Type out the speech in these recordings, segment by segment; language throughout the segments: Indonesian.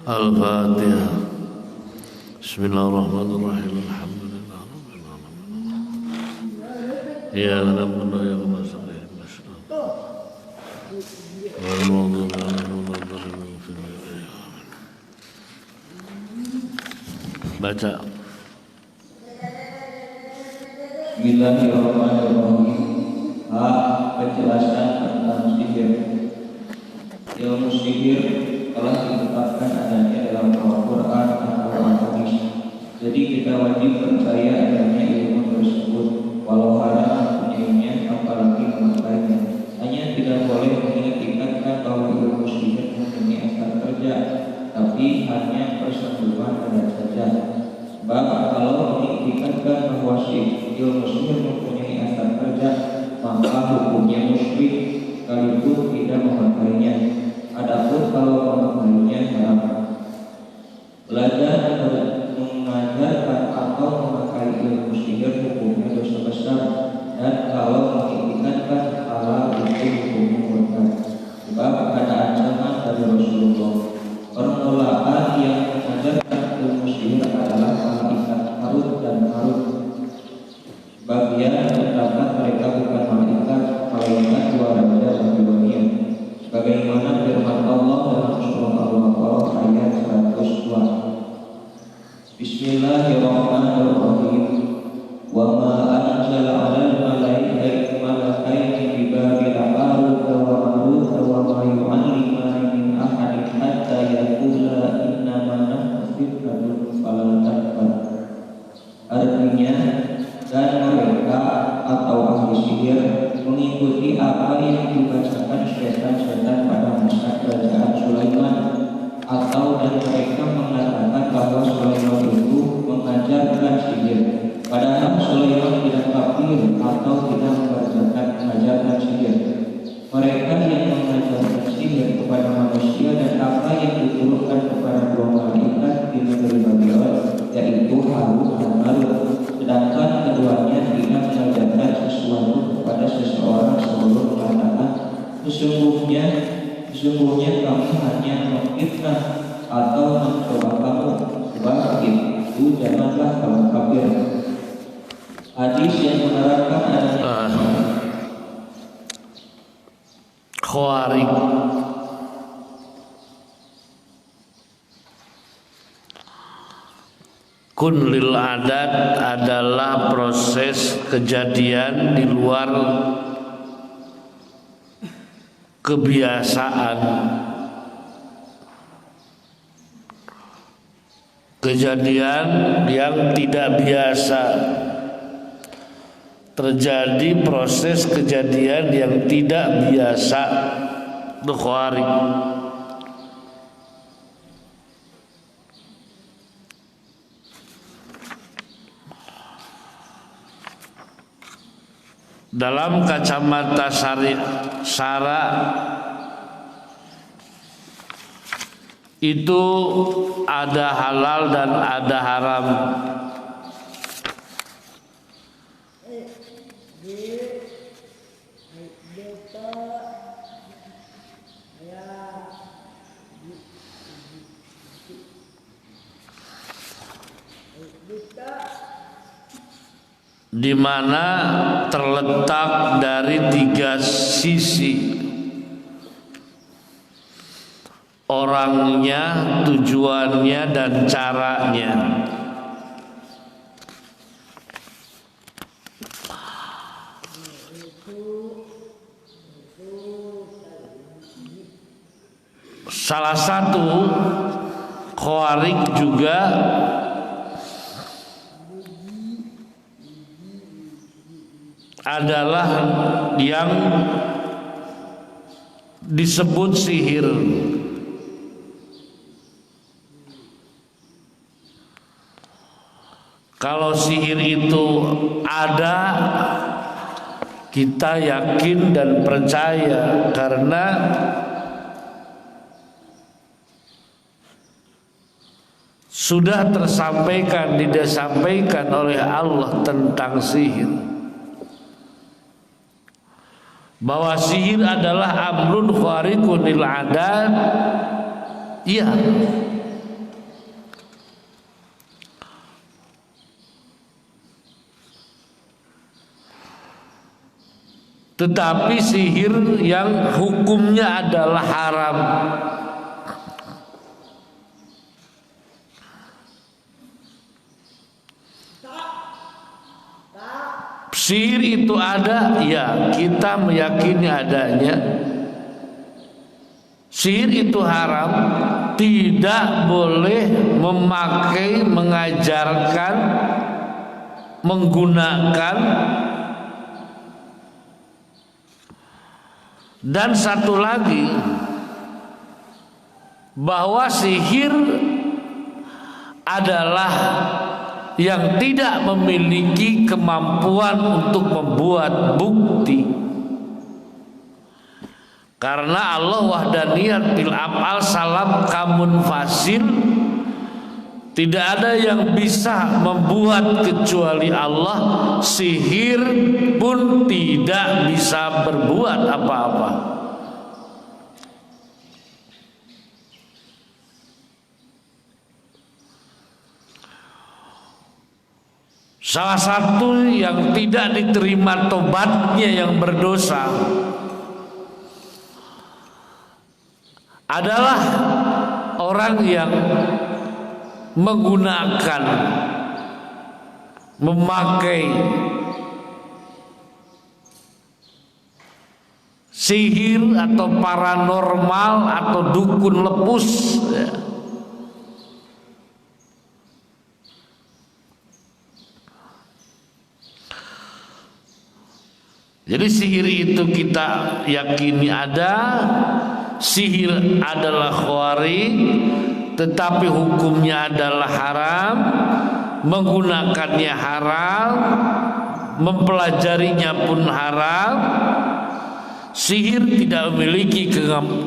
Al-Fatihah. Bismillahirrahmanirrahim. Alhamdulillah rabbil alamin. Ya na'budu wa iyyaka nasta'in. Baca. Bismillahirrahmanirrahim. Penjelasan tentang sihir. Ilmu sihir telah ditetapkan adanya dalam Al-Quran atau Al-Hadis. Jadi kita wajib percaya adanya ilmu tersebut, walau haram mempunyainya apalagi memakainya. Hanya tidak boleh mengikatkan bahwa ilmu sihir mempunyai asal kerja, tapi hanya persembunyian ada saja. Sebab kalau mengikatkan bahwa ilmu sihir mempunyai asal kerja, maka hukumnya musyrik sekalipun tidak memakainya. Adapun kalau memakainya haram. Belajar mengajarkan atau memakai ilmu sihir hukumnya dosa besar, dan kalau mengikatkan halal itu hukumnya murtad. Sebab ada ancaman dari Rasulullah. Permulaan yang mengajarkan ilmu sihir adalah malaikat Harut dan Marut. Bagian terdapat mereka bukan malaikat dua raja Babilonia. Sebagaimana firman Allah dalam surah Al-Baqarah ayat 102. Bismillahirrahmanirrahim. Wa ma anzala 'alal malaikaini bi Babil Harut wa Marut wa ma yu'allimani min ahadin hatta yaqula innama nahnu fitnatun fala takfur. Artinya, dan mereka atau ahli sihir mengikuti apa yang dibacakan setan-setan pada masa kerajaan Sulaiman, atau dan mereka mengatakan bahwa Sulaiman itu mengajarkan sihir, padahal Sulaiman tidak kafir atau tidak mengajarkan sihir. Mereka yang mengajarkan sihir kepada manusia dan apa yang diturunkan kepada dua malaikat di negeri Babylon, yaitu Harut dan Marut. Sedangkan keduanya tidak mengajarkan sesuatu kepada seseorang sebelum mengatakan sesungguhnya kami hanya memfitnah atau mencoba kamu, sebab itu janganlah kamu kafir. Hadis yang menerangkan adanya Khawarij. Kun lil adat adalah proses kejadian di luar kebiasaan. Kejadian yang tidak biasa. Terjadi proses kejadian yang tidak biasa. Khawarij. Dalam kacamata syara itu ada halal dan ada haram. Di mana terletak dari tiga sisi, orangnya, tujuannya, dan caranya. Salah satu Khawarij juga adalah yang disebut sihir. Kalau sihir itu ada, kita yakin dan percaya karena sudah tersampaikan, disampaikan oleh Allah tentang sihir, bahwa sihir adalah amrun khariqun lil adat. Iya, tetapi sihir yang hukumnya adalah haram. Sihir itu ada, ya kita meyakini adanya. Sihir itu haram, tidak boleh memakai, mengajarkan, menggunakan. Dan satu lagi, bahwa sihir adalah yang tidak memiliki kemampuan untuk membuat bukti, karena Allah wahdaniyat bil af'al salam kamun fasil, tidak ada yang bisa membuat kecuali Allah. Sihir pun tidak bisa berbuat apa-apa. Salah satu yang tidak diterima tobatnya yang berdosa adalah orang yang menggunakan, memakai sihir atau paranormal atau dukun lepus, ya. Jadi sihir itu kita yakini ada. Sihir adalah khawari, tetapi hukumnya adalah haram, menggunakannya haram, mempelajarinya pun haram. Sihir tidak memiliki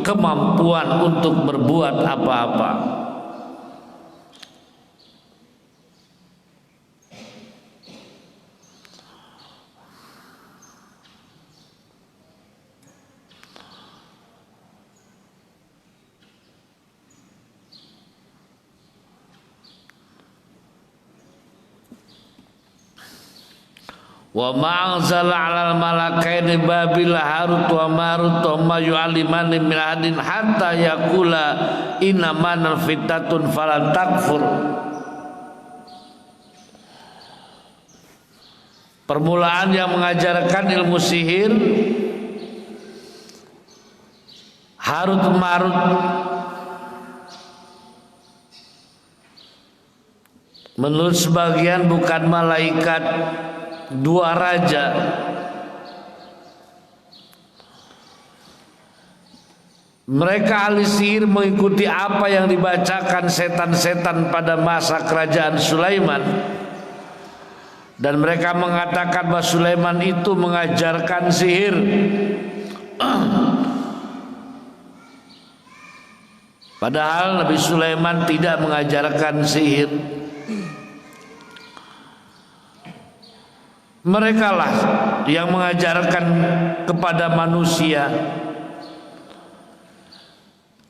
kemampuan untuk berbuat apa-apa. Wa ma'anzala 'alal malakaini babil Harut wa Marut wa ma yu'allimani min ahadin hatta yaqula inna manal fitnatun falan takfur. Permulaan yang mengajarkan ilmu sihir Harut Marut menurut sebagian bukan malaikat, dua raja. Mereka ahli sihir mengikuti apa yang dibacakan setan-setan pada masa kerajaan Sulaiman, dan mereka mengatakan bahwa Sulaiman itu mengajarkan sihir. Padahal Nabi Sulaiman tidak mengajarkan sihir. Mereka lah yang mengajarkan kepada manusia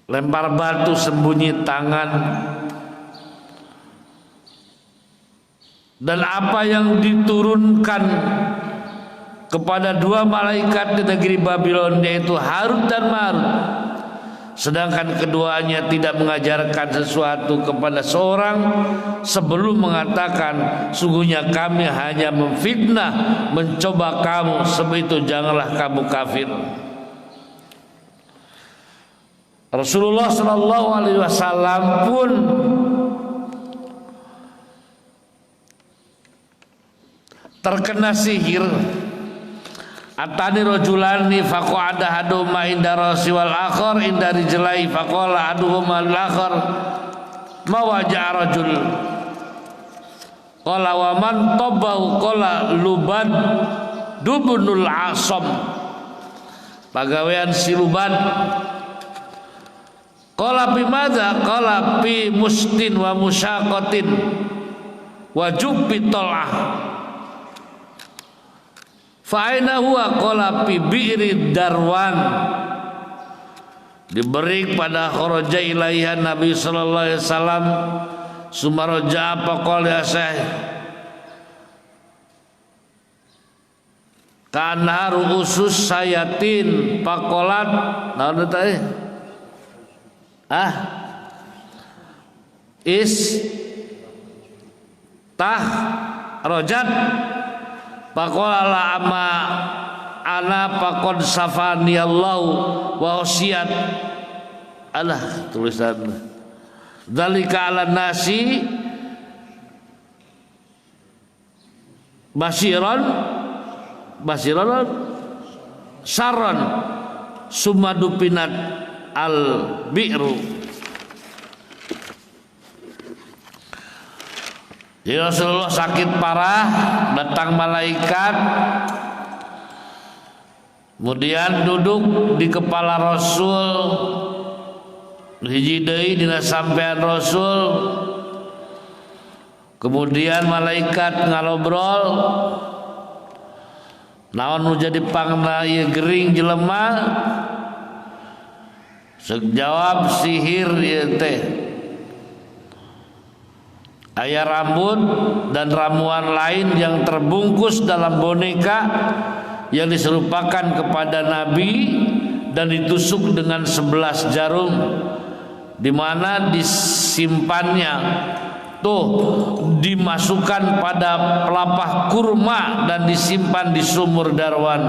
lempar batu, sembunyi tangan, dan apa yang diturunkan kepada dua malaikat di negeri Babylon, yaitu Harut dan Marut. Sedangkan keduanya tidak mengajarkan sesuatu kepada seorang sebelum mengatakan, sungguhnya kami hanya memfitnah, mencoba kamu, sebab itu janganlah kamu kafir. Rasulullah Shallallahu Alaihi Wasallam pun terkena sihir. Atani rajulani faqa'ada haduma inda rasi wal akhar inda rijlai faqala aduhuma al akhar ma waja'a rajul qala wa man tabahu qala Luban dubnul Asam. Pagawean si Luban Qala fi madza? Qala fi mustin wa musyaqatin wa jubbi tal'ah. Fa aina huwa? Qala fi bi'ri darwan. Diberi pada kharaja ilaiha Nabi sallallahu alaihi wasallam sumaraja apa qala asah kana ruusus sayatin pakolat naon teh is tah rojat pakola la ama ana pakod safani Allah wa wasiat alah tulisan dzalika ala nasi basiran saron sumadupinat al bi'ru. Jadi Rasulullah sakit parah, datang malaikat, kemudian duduk di kepala Rasul, hiji deui dina sampean Rasul. Kemudian malaikat ngalobrol, naon nu jadi pangna ieu gering jelema? Jawab sihir ieu teh. Aya rambut dan ramuan lain yang terbungkus dalam boneka yang diserupakan kepada Nabi dan ditusuk dengan 11 jarum, di mana disimpannya tuh dimasukkan pada pelapah kurma dan disimpan di sumur Darwan.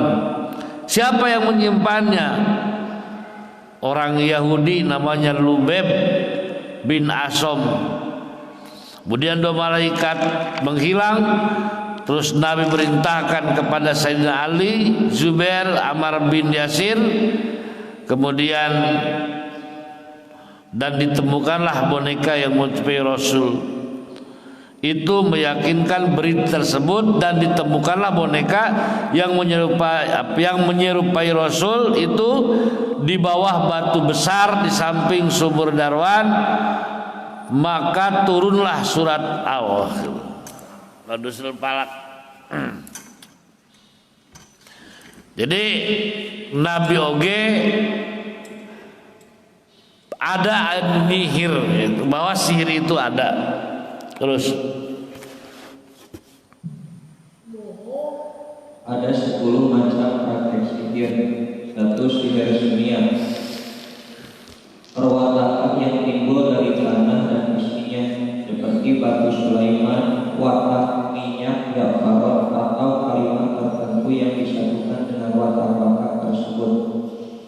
Siapa yang menyimpannya? Orang Yahudi namanya Lubeb bin Asom. Kemudian dua malaikat menghilang. Terus Nabi merintahkan kepada Sayyidina Ali, Zubair, Ammar bin Yasir. Kemudian dan ditemukanlah boneka yang menyerupai Rasul. Itu meyakinkan berita tersebut dan ditemukanlah boneka yang menyerupai Rasul itu di bawah batu besar di samping sumur Darwan. Maka turunlah surat Allah. Ladusul Falaq. Jadi Nabi oge ada nihir, bahwa sihir itu ada. Terus ada 10 macam praktek sihir. 1. Sihir kimia. Perwatakan yang timbul dari tanah dan isinya, seperti batu Sulaiman, watak, minyak, jafarot, atau kalimat tertentu yang disatukan dengan watak-watak tersebut.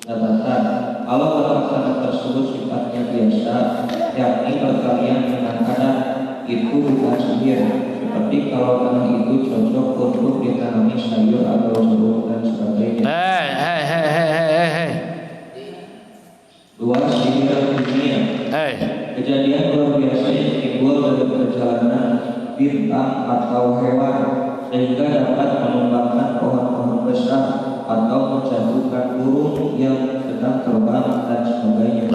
Catatan, kalau watak tersebut sifatnya biasa, yakni perkalian dengan adat, itu bukan sihir. Seperti kalau tanah itu cocok untuk ditanami sayur atau jeruk dan sebagainya. 2. Sihir dunia. Kejadian luar biasa yang timbul dari perjalanan bintang atau hewan, sehingga dapat menumbangkan pohon-pohon besar atau menjatuhkan burung yang sedang terbang dan sebagainya.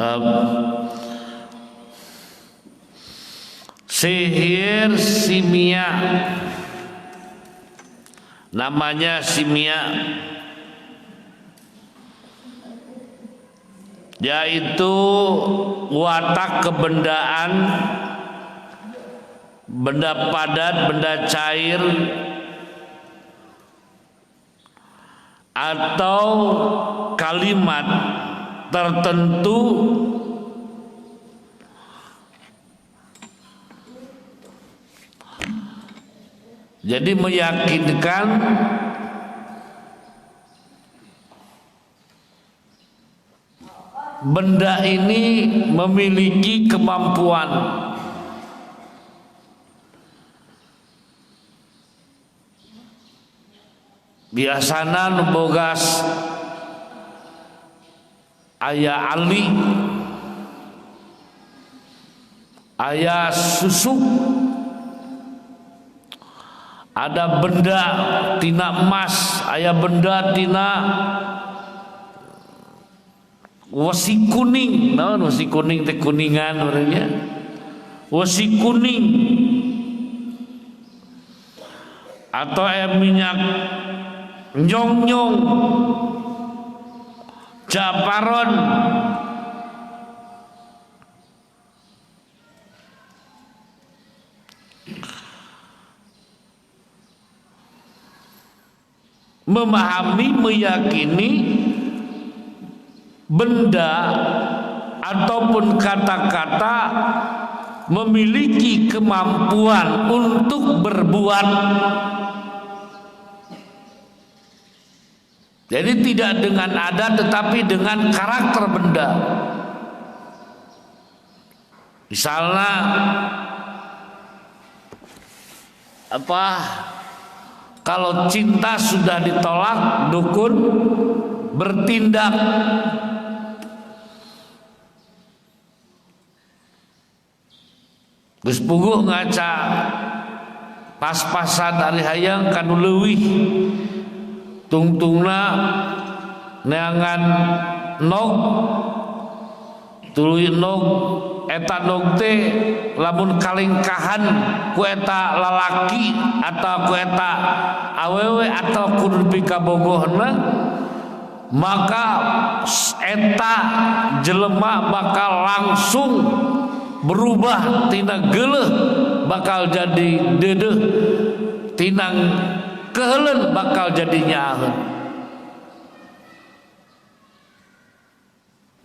Sihir simia, namanya simia, yaitu watak kebendaan, benda padat, benda cair, atau kalimat tertentu jadi meyakinkan benda ini memiliki kemampuan. Biasana nubogas aya ali, aya susuk, ada benda tina emas, aya benda tina Wesi kuning, naon wesi kuning teh kuningan orangnya. Wesi kuning atau minyak nyong-nyong, japaron, memahami, meyakini benda ataupun kata-kata memiliki kemampuan untuk berbuat. Jadi tidak dengan ada tetapi dengan karakter benda. Misalnya apa? Kalau cinta sudah ditolak, dukun bertindak. Geus puguh ngaca pas-pasan ari hayang kanu leuwih tungtungna neangan nog tuluy nog eta nog teh lamun kalengkahan ku eta lalaki atau ku eta awewe atau kudu pikabogohna, maka eta jelema bakal langsung berubah tina geuleuh bakal jadi deudeuh, tinang keheuleun bakal jadi nyaeun.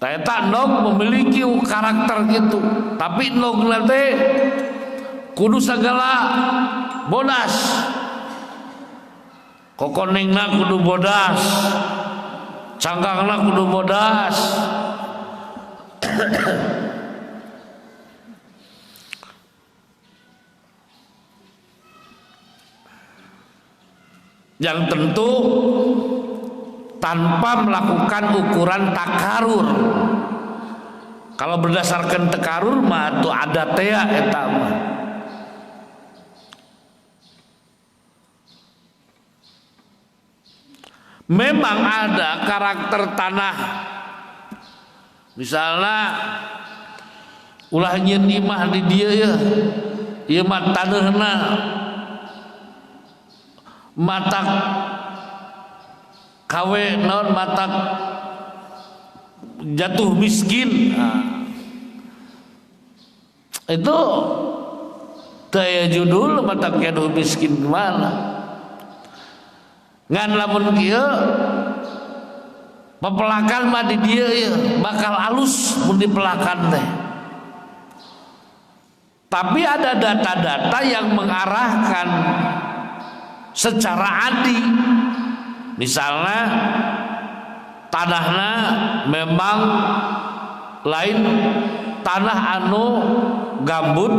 Eta nog memiliki karakter gitu, tapi nog teh kudu sagala bodas. Kokonengna kudu bodas, cangkangna kudu bodas. Yang tentu tanpa melakukan ukuran takarur. Kalau berdasarkan takarur mah itu ada teh eta mah. Memang ada karakter tanah. Misalnya ulah nyeun imah di dieu ya. Ieu mah taneuhna matak kawe non matak jatuh miskin. Itu daya judul matak jatuh miskin mana ngan lamun kieu pepelakan mah di dieu ya bakal alus mun dipelakan teh. Tapi ada data-data yang mengarahkan secara adi. Misalnya tanahnya memang lain tanah anu gambut,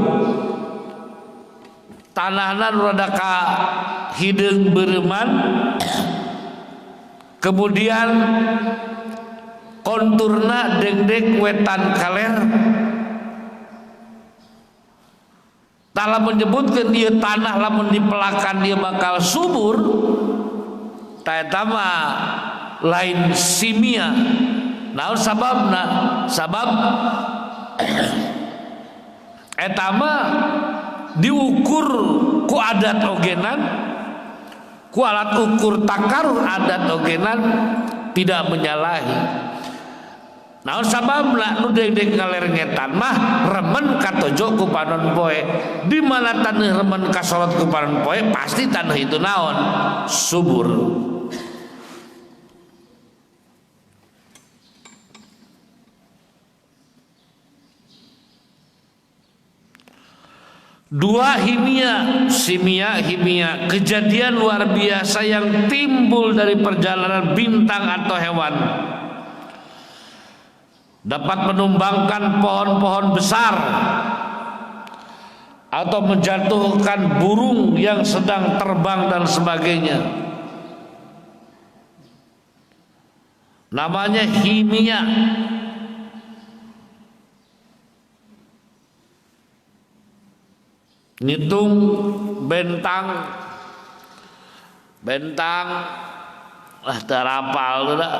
tanahna rada ka hideung beureman, kemudian konturna dengdek wetan kaler. Tala menyebutkan dia tanah lamun dipelakan dia bakal subur, eta mah lain simia. Naon sababna? Sabab eta mah diukur ku adat ogenan, ku alat ukur takarur adat ogenan tidak menyalahi. Naon sababna nu dengdeng ngaler ngetan mah remen katojo ku panon poe. Di mana taneuh remen kasolot ku panon poe pasti taneuh itu naon? Subur. Dua himia, himia, kejadian luar biasa yang timbul dari perjalanan bintang atau hewan dapat menumbangkan pohon-pohon besar atau menjatuhkan burung yang sedang terbang dan sebagainya. Namanya himia. Ngitung bentang lah terapal dah.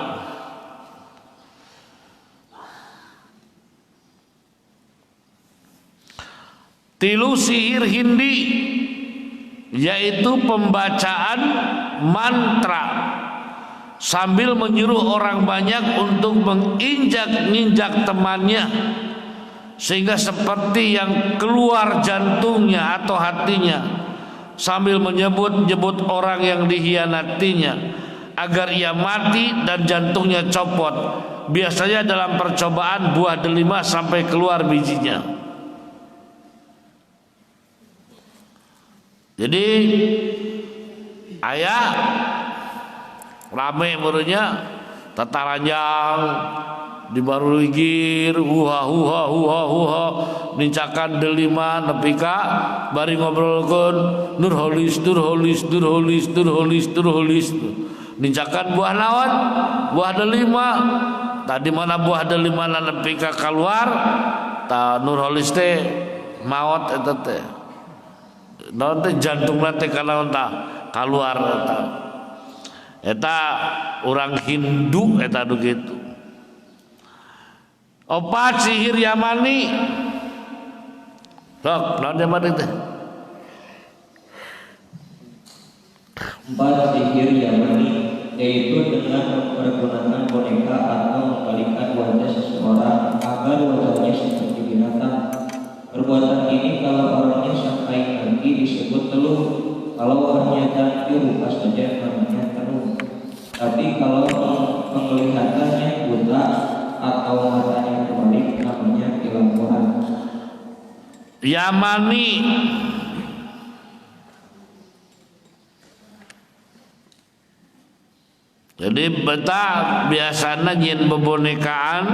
Tilu sihir Hindi, yaitu pembacaan mantra sambil menyuruh orang banyak untuk menginjak-injak temannya sehingga seperti yang keluar jantungnya atau hatinya, sambil menyebut-nyebut orang yang dikhianatinya agar ia mati dan jantungnya copot. Biasanya dalam percobaan buah delima sampai keluar bijinya. Jadi ayah rame murunya tataranjang di baru ligir huha nincakan delima nepika bari ngobrolkeun nurholis nincakan buah naon, buah delima. Tadi mana buah delima nepika keluar ta nurholis teh maot eta teh naon teh jantungna teh kanaon tah keluar eta orang Hindu eta nu kitu. Opat sihir Yamani. Sok, naon Yamani teh? 4 sihir Yamani, yaitu dengan mempergunakan boneka atau membalikan wajah seseorang agar wajahnya seperti binatang. Perbuatan ini kalau orangnya sampai kaki disebut teluh, kalau orangnya cantik rupa saja namanya teluh. Tapi kalau penglihatannya buta atau matanya terbalik namanya kelamuran. Yamani jadi beta biasanya nyin bebonekaan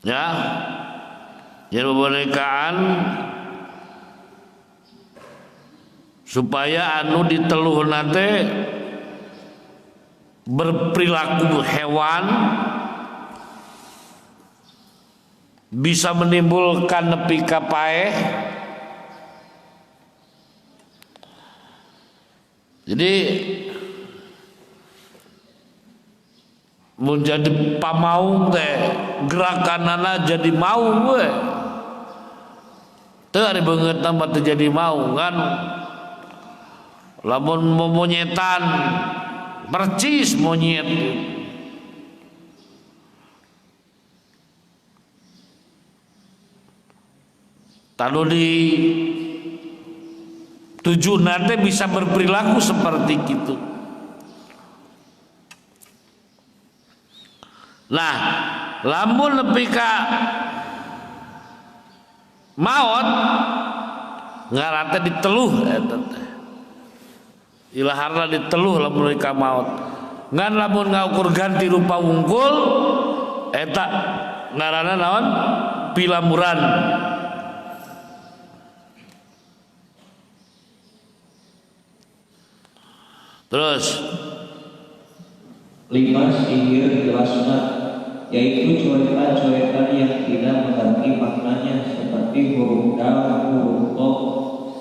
ya, nyin bebonekaan supaya anu diteluh nate berperilaku hewan, bisa menimbulkan nepi ka paeh. Jadi mun jadi pamaung teh gerakanana jadi maung we. Teu ari beungeutna mah teu jadi maung kan. Lamun momonyetan percis monyet. Tanu di tujuh nanti bisa berperilaku seperti itu. Nah, lamun nepi ka maot ngarana diteluh eta teh. Ilaharna diteluh lamun nepi ka maot. Ngan lamun ngaukur ganti rupa wungkul eta ngaranna naon? Pilamuran. Terus 5 sihir jelasmat, yaitu coretan-coretan yang tidak mengerti maknanya seperti huruf dal, huruf to,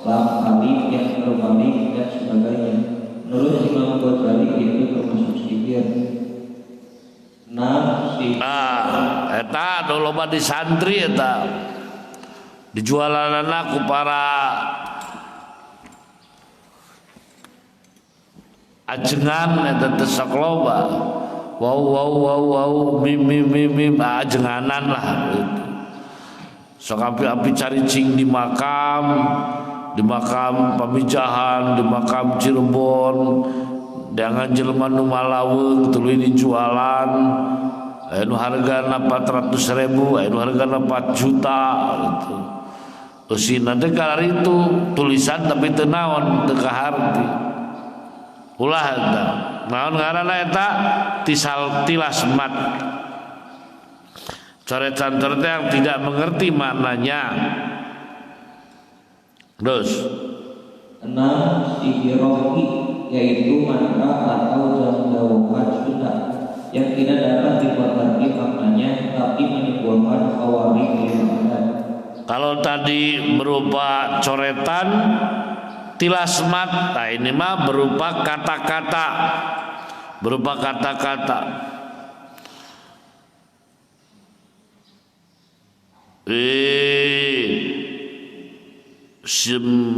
lam alif yang terbalik dan sebagainya. Menurut Imam Ghazali itu termasuk sihir. 6 sihir. Eta anu loba di santri eta dijualanana ku para ajengan eta teh sok loba. Wow mim ajenganan lah gitu. Sok api caricing di makam Pamijahan, di makam Cirebon, dengan jelema nu malaweung tuluy dijualan. Anu hargana 400.000, anu hargana 4 juta gitu. Usina teh kalari itu tulisan tapi teu naon, teu kaharti. Ulah eta. Naon ngaranna eta? Tilasmat. Coret-coret yang tidak mengerti maknanya. Terus 6 sihir rohi, yaitu mantra atau jangkauan Sunda yang tidak dapat dimengerti maknanya tapi menimbulkan khawatir di badan. Kalau tadi berupa coretan tilasmat, nah ini mah berupa kata-kata,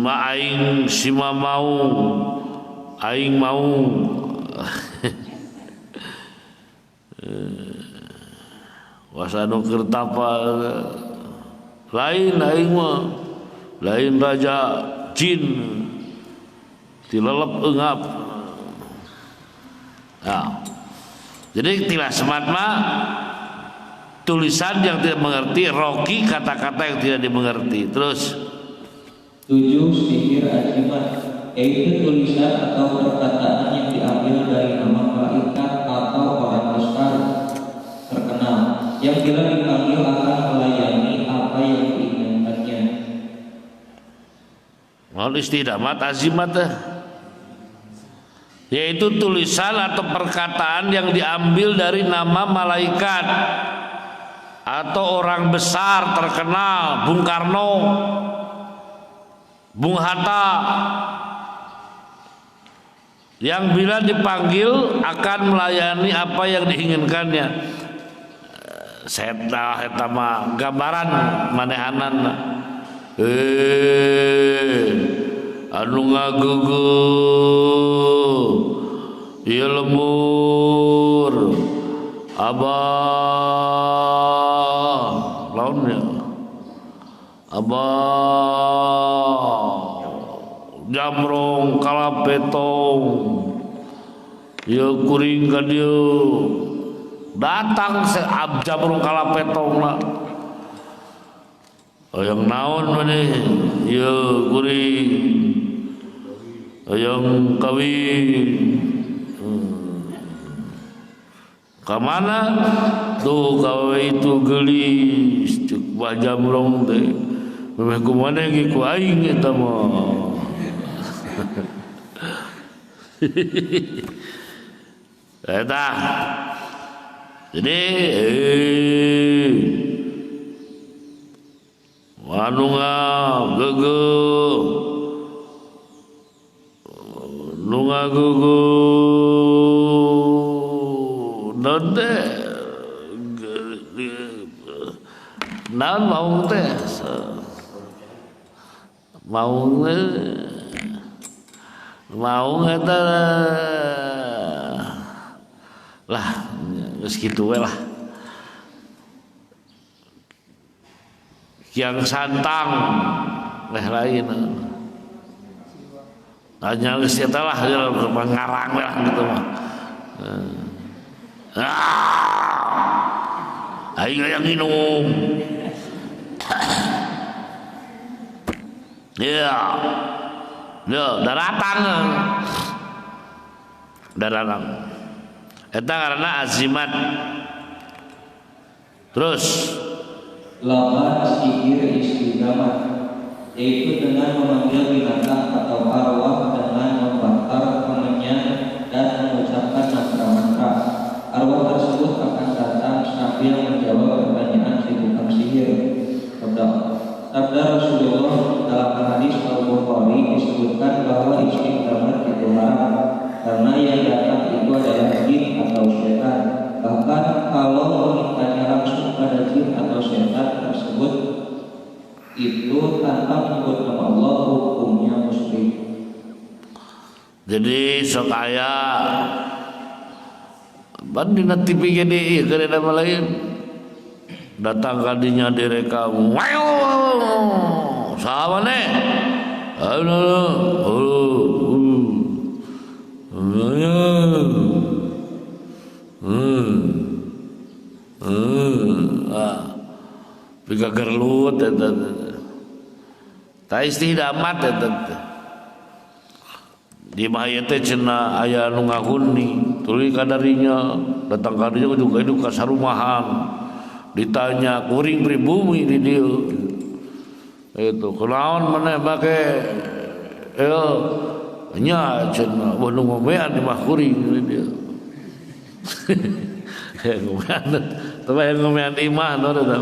aing sima mau aing mau wasanu kertapa lain aing mah lain raja jin tilelep eungap. Nah, jadi tilah semat mah tulisan yang tidak mengerti, roki kata-kata yang tidak dimengerti. Terus 7. Sihir ajimat, yaitu tulisan atau perkataan yang diambil dari nama malaikat atau orang besar terkenal yang bila dipanggil akan melayani apa yang diinginkannya. mau istidamat azimat yaitu tulisan atau perkataan yang diambil dari nama malaikat atau orang besar terkenal, Bung Karno, Bung Hatta, yang bila dipanggil akan melayani apa yang diinginkannya. Saya eta mah gambaran manehanan anu ngagugu ieu lembur abah launnya abah jamrong kalapetong ieu kuring ka dieu datang jamrong kalapetong lah yang naon maneh ieu kuring yang kawin kamana tuh kawe itu gelis cuk bajamrong teh memeh kumaha ge ku aing eta mah eta jadi anu ngageugeum nu ngagugu nonte naon mau teh mau eta lah geus kitu we lah yang santang leh lain hanya geus eta lah ngarang lah gitu mah aing yang minum ya daratang eta karena azimat. Terus 8. Sihir istidamat, yaitu dengan memanggil binatang atau arwah dengan membakar, mengenyah dan mengucapkan mantra-mantra. Arwah tersebut akan datang sambil menjawab pertanyaan si tukang sihir. Sabda Rasulullah dalam hadis Al-Bukhari disebutkan bahwa istidamat itu haram karena yang datang itu adalah jin atau setan. Bahkan kalau memintanya langsung pada jin atau setan tersebut itu tanpa menyebut nama Allah, hukumnya musyrik. Jadi sok aya ban dina TV gede ieu nama lain datang kadinya direkam saha maneh Pika gerlut ta istidamat di mah teh cenah aya nu ngahuni tuluy kadarinya datang kadinya juga hidup ka sarumahan ditanya kuring pribumi di dieu itu kunaon maneh make nya cenah nu ngomean di mah kuring di dieu ngomean tapi yang ngomean iman eta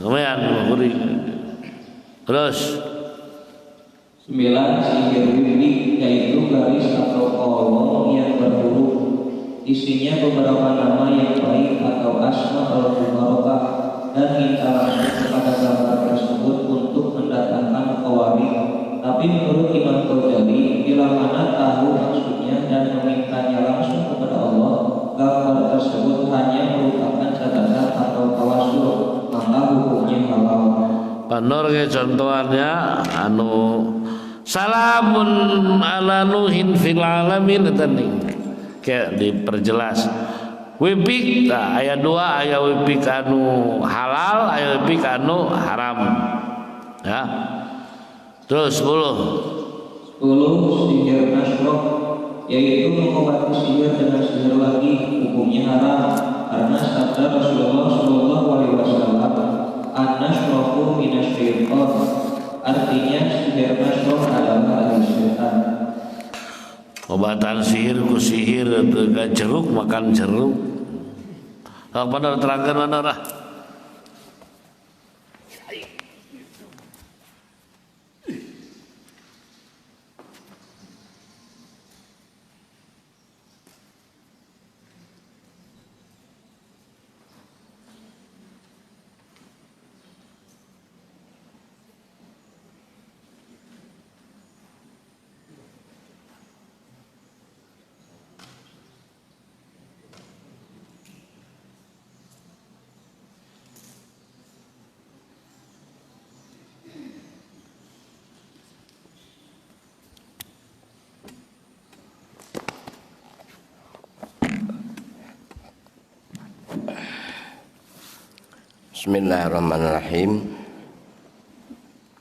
ngomean mah kuring. Terus 9. Sihir wiwik, yaitu garis atau kolom yang berhuruf isinya beberapa nama yang baik atau asma al-mubarakah dan minta Tapi menurut Imam Ghazali, bila mana tahu maksudnya dan memintanya langsung kepada Allah, gambar tersebut hanya merupakan catatan atau tawasul, maka hukumnya halal. Panor ke contohannya salamun ala nuhin fil alamin tadi kayak diperjelas. Wipik ayat 2 ayat wipik anu halal ayat wipik anu haram. Ya. Terus 10 sihir nasroh, yaitu mengobati sihir dengan sihir lagi, hukumnya haram karena sabda Rasulullah SAW, an-nasrohu minasyaitan, artinya sihir nasroh adalah dari syaitan. Obatan sihir ku sihir dengan jeruk makan jeruk. Apa terangkan mana lah? Bismillahirrahmanirrahim.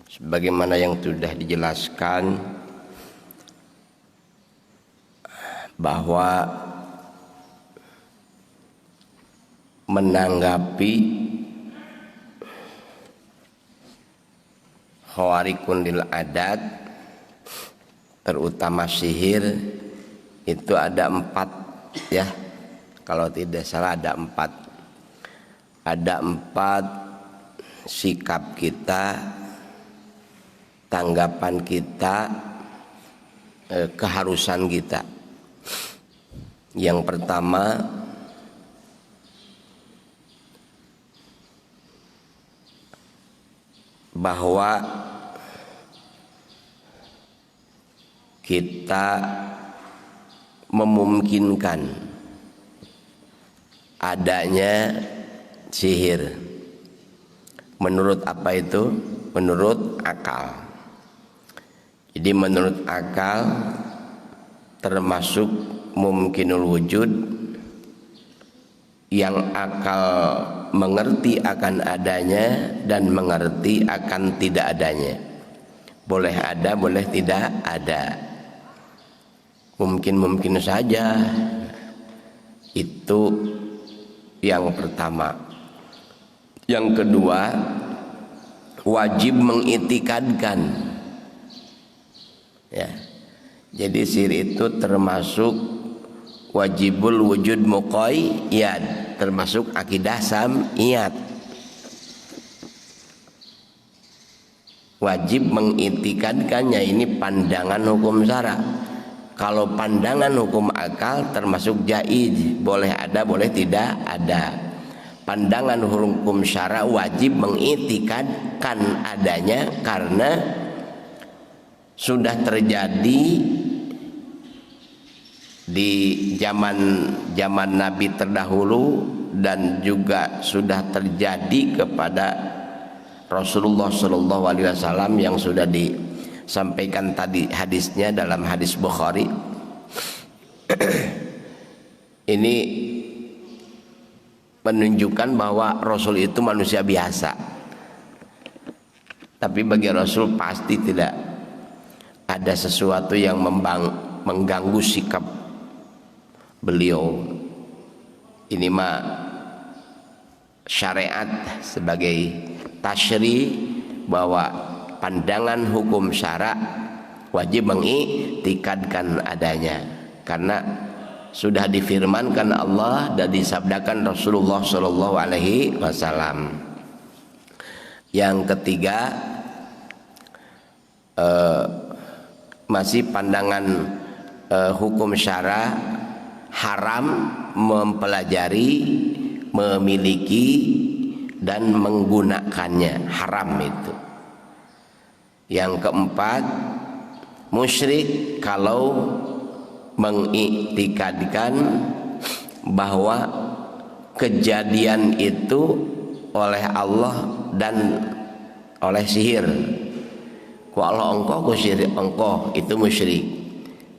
Sebagaimana yang sudah dijelaskan bahwa menanggapi khawarikun lil adat, terutama sihir, itu ada 4 ya, kalau tidak salah ada 4. Ada 4 sikap kita, tanggapan kita, keharusan kita. Yang pertama, bahwa kita memungkinkan adanya sihir. Menurut apa itu? Menurut akal. Jadi menurut akal termasuk mumkinul wujud, yang akal mengerti akan adanya dan mengerti akan tidak adanya. Boleh ada, boleh tidak ada. Mungkin saja. Itu yang pertama. Yang kedua, wajib mengitikadkan. Ya. Jadi sihir itu termasuk wajibul wujud muqayyad, termasuk akidah sam'iyat. Wajib mengitikadkannya, ini pandangan hukum syara. Kalau pandangan hukum akal termasuk jaiz, boleh ada, boleh tidak ada. Pandangan hukum syara wajib mengitikadkan adanya karena sudah terjadi di zaman Nabi terdahulu dan juga sudah terjadi kepada Rasulullah SAW yang sudah disampaikan tadi hadisnya dalam hadis Bukhari. Ini menunjukkan bahwa Rasul itu manusia biasa, tapi bagi Rasul pasti tidak ada sesuatu yang mengganggu sikap beliau. Ini mah syariat sebagai tasyri, bahwa pandangan hukum syara wajib mengiktikadkan adanya karena sudah difirmankan Allah dan disabdakan Rasulullah SAW. Yang ketiga, masih pandangan hukum syara haram mempelajari, memiliki dan menggunakannya, haram itu. Yang keempat, Musyrik kalau mengiktikadkan bahwa kejadian itu oleh Allah dan oleh sihir. Ku Allah engkau, ku sihir engkau, itu musyrik.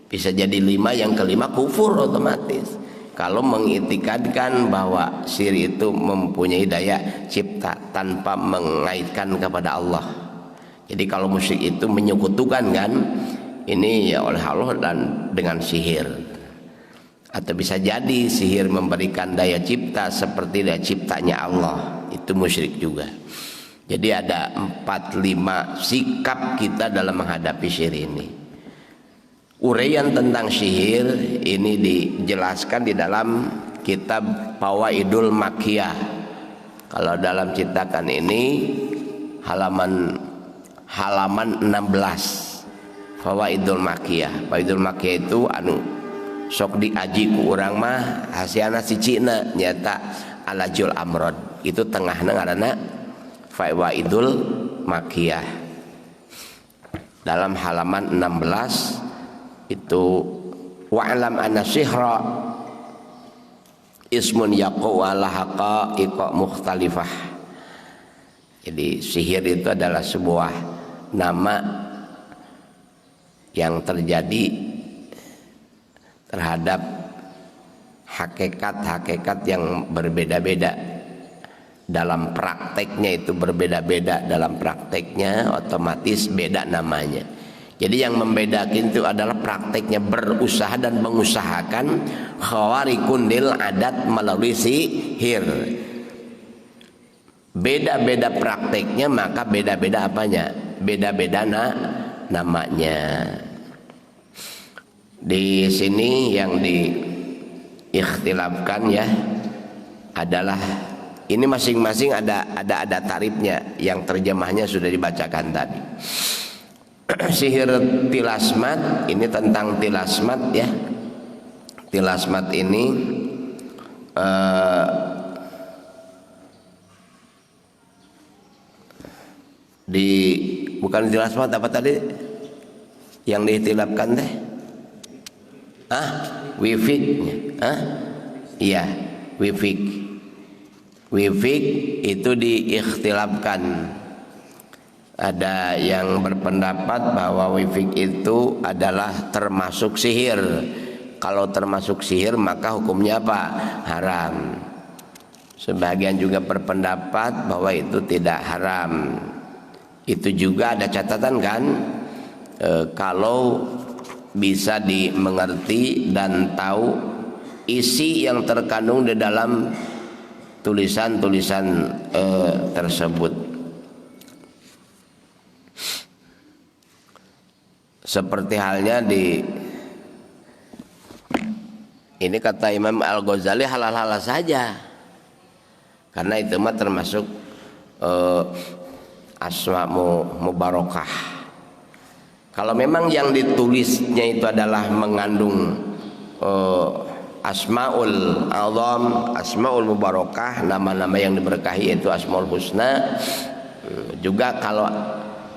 Bisa jadi 5, yang kelima kufur otomatis. Kalau mengiktikadkan bahwa sihir itu mempunyai daya cipta tanpa mengaitkan kepada Allah. Jadi kalau musyrik itu menyekutukan kan, ini ya oleh Allah dan dengan sihir. Atau bisa jadi sihir memberikan daya cipta seperti daya ciptanya Allah, itu musyrik juga. Jadi ada 4-5 sikap kita dalam menghadapi sihir ini. Uraian tentang sihir ini dijelaskan di dalam kitab Fawaidul Makkiyah. Kalau dalam cetakan ini halaman 16. Fawaidul Makkiyah. Fawaidul Makkiyah itu sok diaji ku urang mah hasiana sicina nyata Alajul Amrod. Itu tengahna ngaranna Fawaidul Makkiyah. Dalam halaman 16 itu wa'lam anna sihra ismun yaqu ala haqa'iqa mukhtalifah. Jadi sihir itu adalah sebuah nama yang terjadi terhadap hakikat-hakikat yang berbeda-beda. Dalam prakteknya itu berbeda-beda, dalam prakteknya otomatis beda namanya. Jadi yang membedakan itu adalah prakteknya berusaha dan mengusahakan khawarikun lil adat melalui sihir. Beda-beda prakteknya maka beda-beda apanya? Beda-beda namanya. Di sini yang diikhtilafkan ya adalah ini masing-masing ada tarifnya, yang terjemahnya sudah dibacakan tadi. Sihir tilasmat ini tentang tilasmat ya. Tilasmat ini bukan tilasmat apa tadi yang diikhtilafkan teh? Wifik. Iya, wifik. Wifik itu diikhtilafkan. Ada yang berpendapat bahwa wifik itu adalah termasuk sihir. Kalau termasuk sihir maka hukumnya apa? Haram. Sebagian juga berpendapat bahwa itu tidak haram. Itu juga ada catatan kan, kalau bisa dimengerti dan tahu isi yang terkandung di dalam tulisan-tulisan tersebut. Seperti halnya ini kata Imam Al-Ghazali halal-halal saja, karena itu mah termasuk asma mubarakah. Kalau memang yang ditulisnya itu adalah mengandung asmaul azam, asmaul mubarakah, nama-nama yang diberkahi yaitu asmaul husna, juga kalau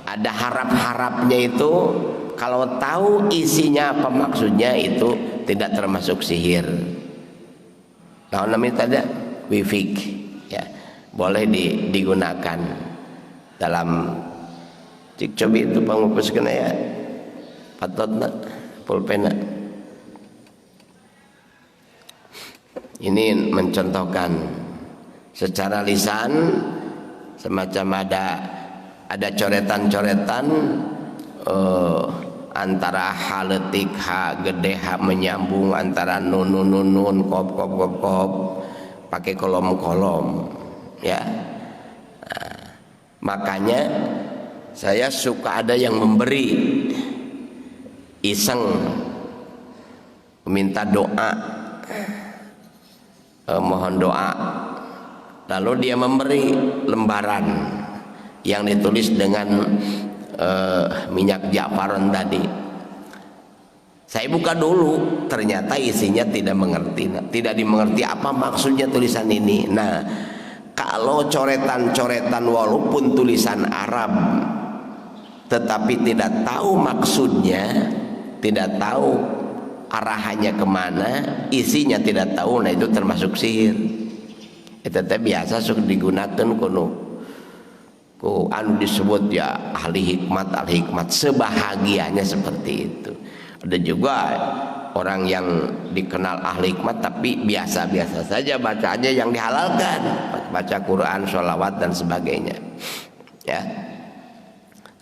ada harap-harapnya itu, kalau tahu isinya apa maksudnya itu tidak termasuk sihir. Nah, namanya tadi wifik ya, boleh digunakan dalam cik cobi itu pangupus kena ya patotna pulpena. Ini mencontohkan secara lisan semacam ada coretan-coretan antara haletik ha gede ha menyambung antara nun kop pakai kolom ya. Makanya saya suka ada yang memberi iseng meminta doa, mohon doa, lalu dia memberi lembaran yang ditulis dengan minyak jafaron tadi. Saya buka dulu, ternyata isinya tidak dimengerti apa maksudnya tulisan ini. Nah, kalau coretan-coretan walaupun tulisan Arab tetapi tidak tahu maksudnya, tidak tahu arahannya kemana, isinya tidak tahu, nah itu termasuk sihir. Itu teh biasa sok digunakan ku anu disebut ya ahli hikmat sebahagiannya seperti itu. Ada juga orang yang dikenal ahli hikmat tapi biasa-biasa saja bacaannya yang dihalalkan, baca Quran, sholawat dan sebagainya, ya.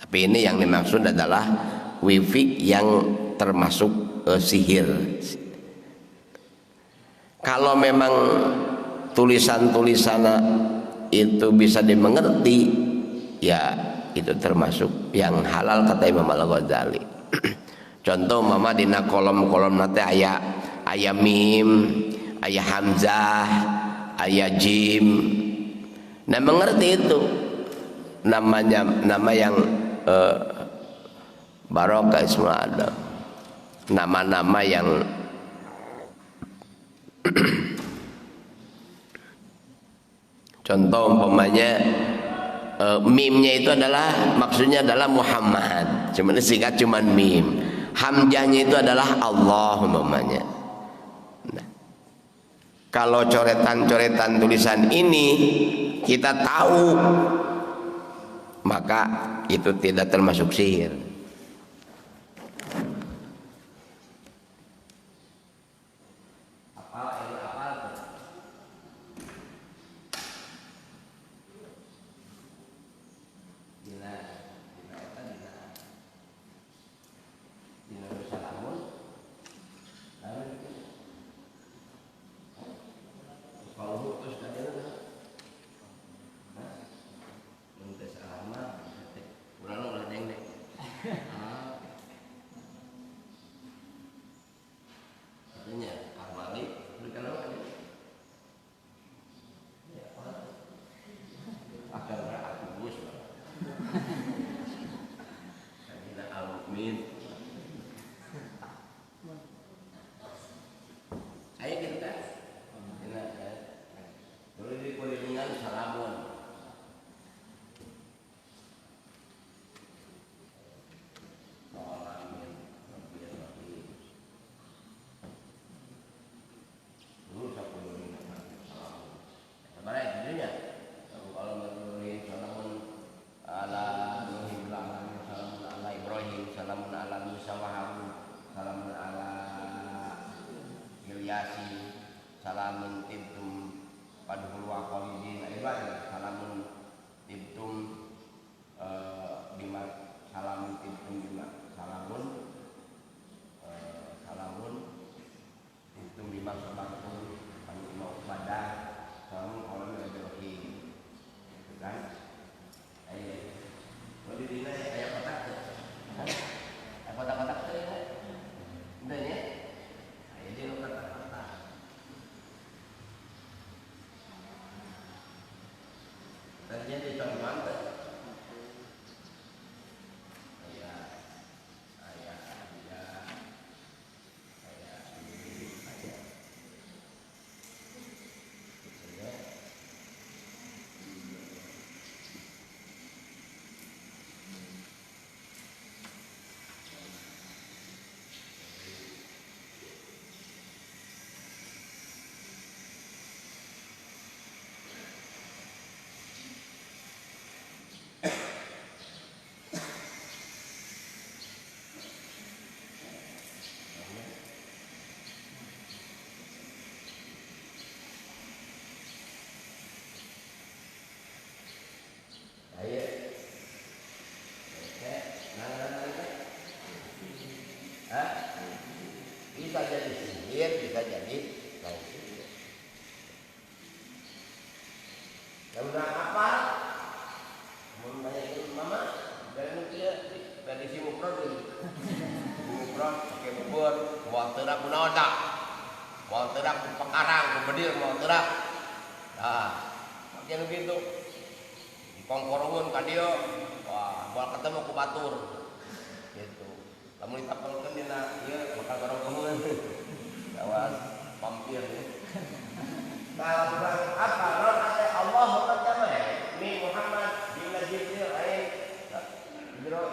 Tapi ini yang dimaksud adalah wifi yang termasuk sihir. Kalau memang tulisan-tulisan itu bisa dimengerti, ya itu termasuk yang halal kata Imam Al-Ghazali. Contoh mama dina kolom-kolom nate aya mim, aya hamzah, aya jim. Nah mengerti itu nama yang barokah ismul adam, nama-nama yang contoh umpamanya mimnya itu adalah maksudnya adalah Muhammad, cuman disingkat cuman mim. Hamzahnya itu adalah Allah umpamanya. Nah, kalau coretan-coretan tulisan ini kita tahu, maka itu tidak termasuk sihir. Salamun tibtum padhul wa qalidin ibad salamun tibtum bima salamun tibtum bima salamun tibtum bima sabartum bima ibadah salamun qawlan ibrahim kan ayo jadi dina aya kotak aya kotak-kotak teh udah ya ayo di kotak terjadi contohan bisa jadi sihir, bisa jadi sihir. Kamu apa? Mau banyakin mama dari tradisi mukron dulu. Mukron pakai bubur, mau terak munaoda, mau terak pekarang, bedir, mau terak. Nah, macam begitu. Di kongkorungun kadio, wah, buat ketemu ku batur. Gitu. Kamu ditapelkeun dina ieu bakal bareng kamu. Awas pampir ya. Kalau bilang apa? Ron ada Allah macam mana? Mi Muhammad bin Jibril ain Jibril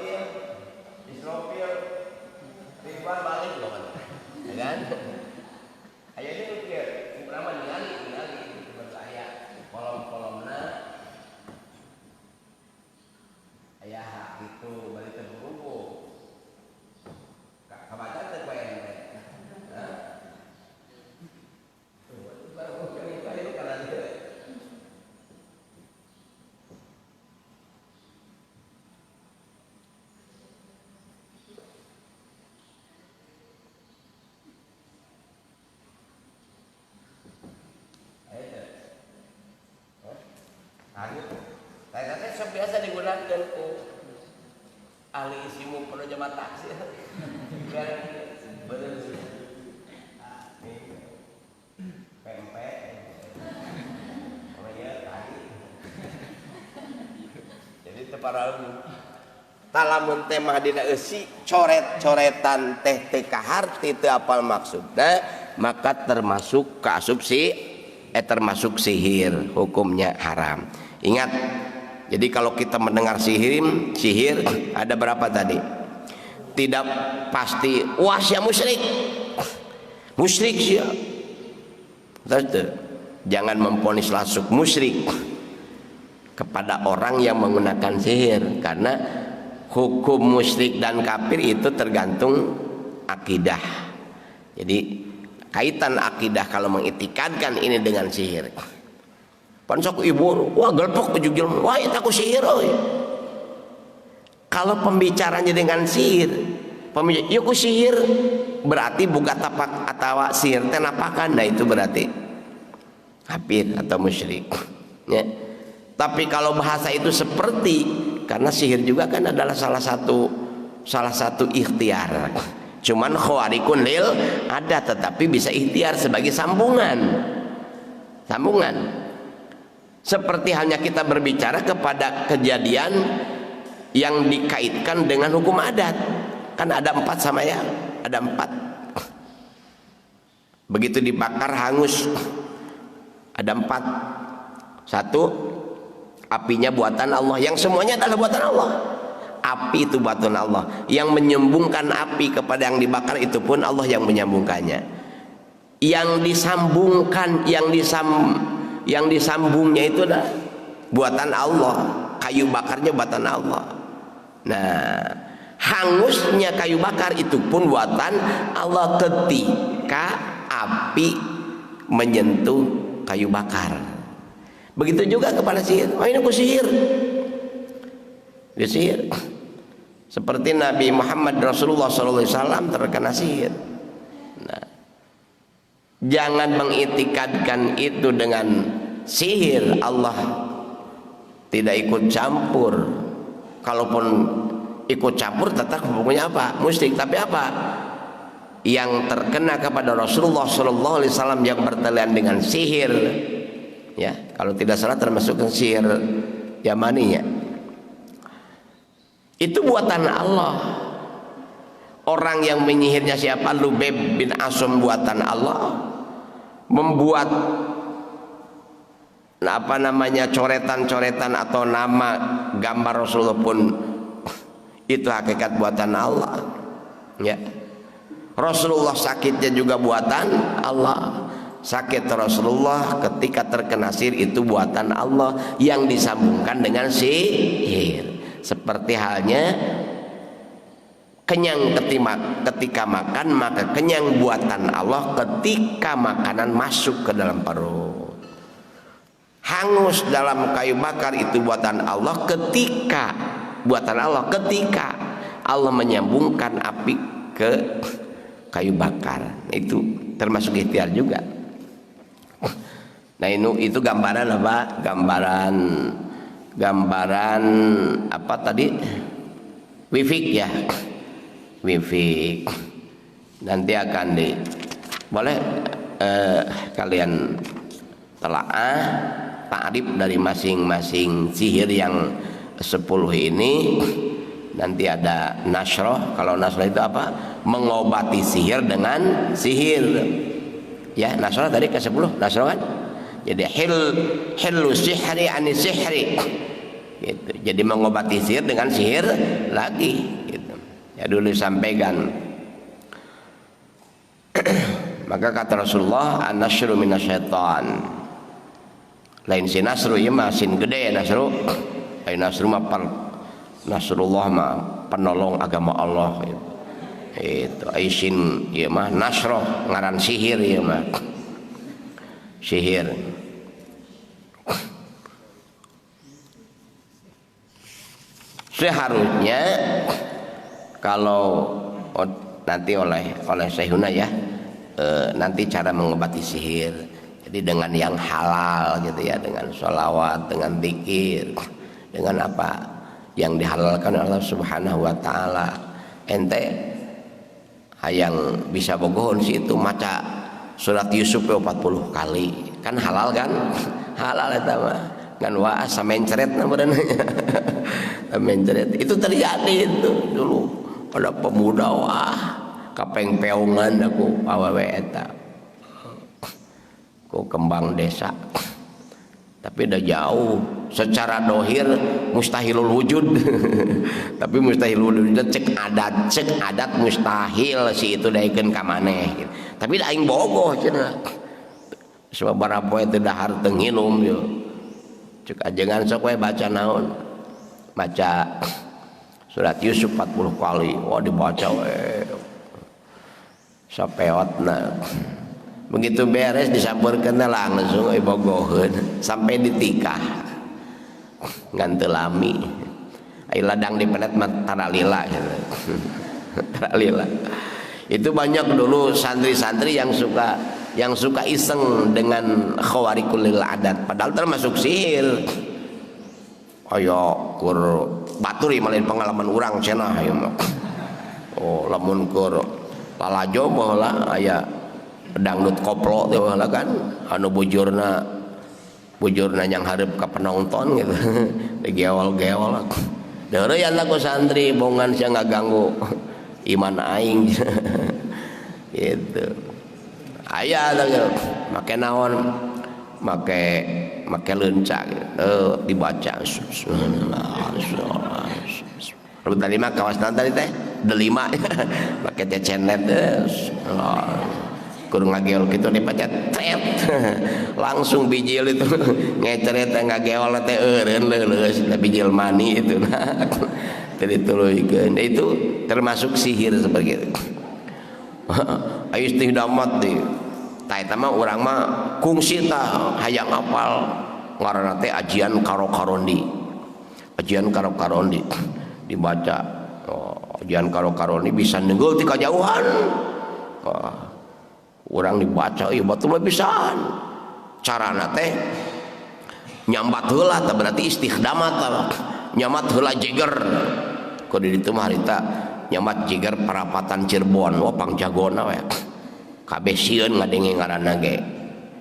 Saya biasa digunakan ku ahli isimu perlu jamaah taksi. Bener sih. Pempek. Namanya tadi. Jadi teparaun. Talamun teh mah dina eusi coret-coretan teh kahar ti teu apal maksudna maka termasuk termasuk sihir, hukumnya haram. Ingat, jadi kalau kita mendengar sihir ada berapa tadi? Tidak pasti wah sia musyrik sia. Jangan memvonis langsung musyrik kepada orang yang menggunakan sihir, karena hukum musyrik dan kafir itu tergantung akidah. Jadi kaitan akidah kalau mengitikadkan ini dengan sihir. Pansok ibu, wah gelpok ujug jelema, wah eta ku sihir euy. Kalau pembicaranya dengan sihir, ieu ku sihir berarti buka tapak atawa sihir teh napakan, nah itu berarti kafir atau musyrik. Ya. Tapi kalau bahasa itu seperti, karena sihir juga kan adalah salah satu ikhtiar. Cuman khawarikun lil ada, tetapi bisa ikhtiar sebagai sambungan. Seperti halnya kita berbicara kepada kejadian yang dikaitkan dengan hukum adat. Kan ada 4 sama ya, ada 4. Begitu dibakar hangus, ada 4. 1, apinya buatan Allah, yang semuanya adalah buatan Allah. Api itu buatan Allah, yang menyambungkan api kepada yang dibakar itu pun Allah yang menyambungkannya. Yang disambungkan, yang disambungnya itu adalah buatan Allah. Kayu bakarnya buatan Allah. Nah, hangusnya kayu bakar itu pun buatan Allah ketika api menyentuh kayu bakar. Begitu juga kepada sihir. Oh, ini ku sihir. Dia sihir. Seperti Nabi Muhammad Rasulullah SAW terkena sihir. Nah, jangan mengitikadkan itu dengan sihir. Allah tidak ikut campur. Kalaupun ikut campur tetap hukumnya apa? Musyrik. Tapi apa? Yang terkena kepada Rasulullah SAW yang bertalian dengan sihir, ya, kalau tidak salah termasuk sihir Yamani, ya. Itu buatan Allah. Orang yang menyihirnya siapa? Lubaib bin Asum buatan Allah. Membuat coretan-coretan atau nama gambar Rasulullah pun itu hakikat buatan Allah. Ya. Rasulullah sakitnya juga buatan Allah. Sakit Rasulullah ketika terkena sihir itu buatan Allah yang disambungkan dengan sihir. Seperti halnya kenyang ketika makan, maka kenyang buatan Allah ketika makanan masuk ke dalam perut. Hangus dalam kayu bakar itu buatan Allah ketika Allah menyambungkan api ke kayu bakar. Itu termasuk ikhtiar juga. Nah, itu gambaran apa? Gambaran apa tadi? Wifik, ya. Wifik. Nanti akan boleh kalian telaah ta'rif dari masing-masing sihir yang 10 ini. Nanti ada nasroh. Kalau nasroh itu apa? Mengobati sihir dengan sihir. Ya, nasroh tadi ke 10 nasroh kan? Jadi hillu sihri ani sihri gitu. Jadi mengobati sihir dengan sihir lagi gitu. Ya dulu disampaikan. Maka kata Rasulullah, an-nasru minasyaitan. Lain si nasru ieu mah sin gede nasru. Lain nasru mah nasrullah mah penolong agama Allah gitu. Itu aisin ieu mah nasroh ngaran sihir ieu mah. Sihir. Seharusnya kalau nanti oleh Syekhuna, ya, nanti cara mengobati sihir. Jadi dengan yang halal gitu ya, dengan sholawat, dengan zikir, dengan apa yang dihalalkan oleh Allah Subhanahu wa taala. Ente hayang bisa bogohon sih itu maca surat Yusuf 40 kali. Kan halal kan? Halal eta mah. Kan wa samencret namanya. Samencret. Itu terjadi itu dulu. Ada pemuda wah kapengpeungan aku awewe eta. Ku kembang desa. Tapi udah jauh. Secara dohir mustahilul wujud. Tapi mustahilul wujud cek adat mustahil si itu daikeun ka maneh gitu. Tapi da aing bogoh cenah. Sababaraha poe teu dahar teu nginum yo. Cek ajengan sok we baca naon. Baca surat Yusuf 40 kali. Wah dibaca we. Sapeotna. Begitu beres disampurkeun langsung bogoheun sampai ditikah. Ngan teu lami. Ai ladang dipenet mah taralila gitu. Taralila. Itu banyak dulu santri-santri yang suka iseng dengan khawarikul adat padahal termasuk sihir. Ayo kur baturi malin pengalaman urang cenah ieu mah. Oh lamun kur lalajo baheula aya dangdut koplo teh baheula kan anu bujurna yang hareup ka penonton gitu. Digeol-geol. Deureuyan lah ku santri bongan sia ngaganggu iman aing. Gitu. Aya teh make naon? Make leunca gitu. Dibaca subhanallah. Lu tadi mah kawasan tadi teh delima make cecenet kurang ngageol gitu dibaca tret langsung bijil itu ngeceret ngageol teh eureun leuleus bijil mani itu nah tadi tuluykeun itu termasuk sihir seperti itu. Aya istihdamat di tah eta mah urang mah kungsi tah hayang apal ngaranna teh ajian karo-karondi. Ajian karo-karondi dibaca. Ajian karo-karondi bisa nenggel ti kajauhan. Urang dibaca ieu batur pisan. Carana teh nyambat heula tah berarti istihdamat tah. Nyambat heula jeger. Ku di ditu mah harita nyambat jeger Perapatan Cirebon. Wah pangjagona we. Kabeh sieun ngadenge ngaranna ge.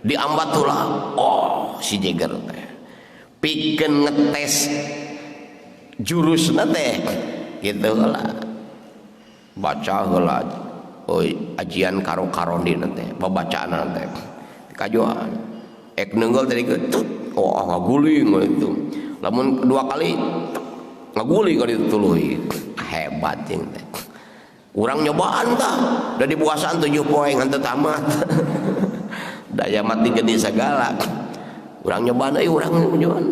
Diambat heula. Oh si jeger teh. Pikeun ngetes jurusna teh kitu heula. Baca heula. Ajian karo-karondi nanti babacaan nanti kajuan ek nenggel tadi gitu oh ngaguling itu lamun kedua kali ngaguling kalau itu tuluy hebat yang teh urang nyobaan tah da dibuasaan 7 poe ngan teu tamat daya mati gede sagala urang nyobaan euy urang nyobaan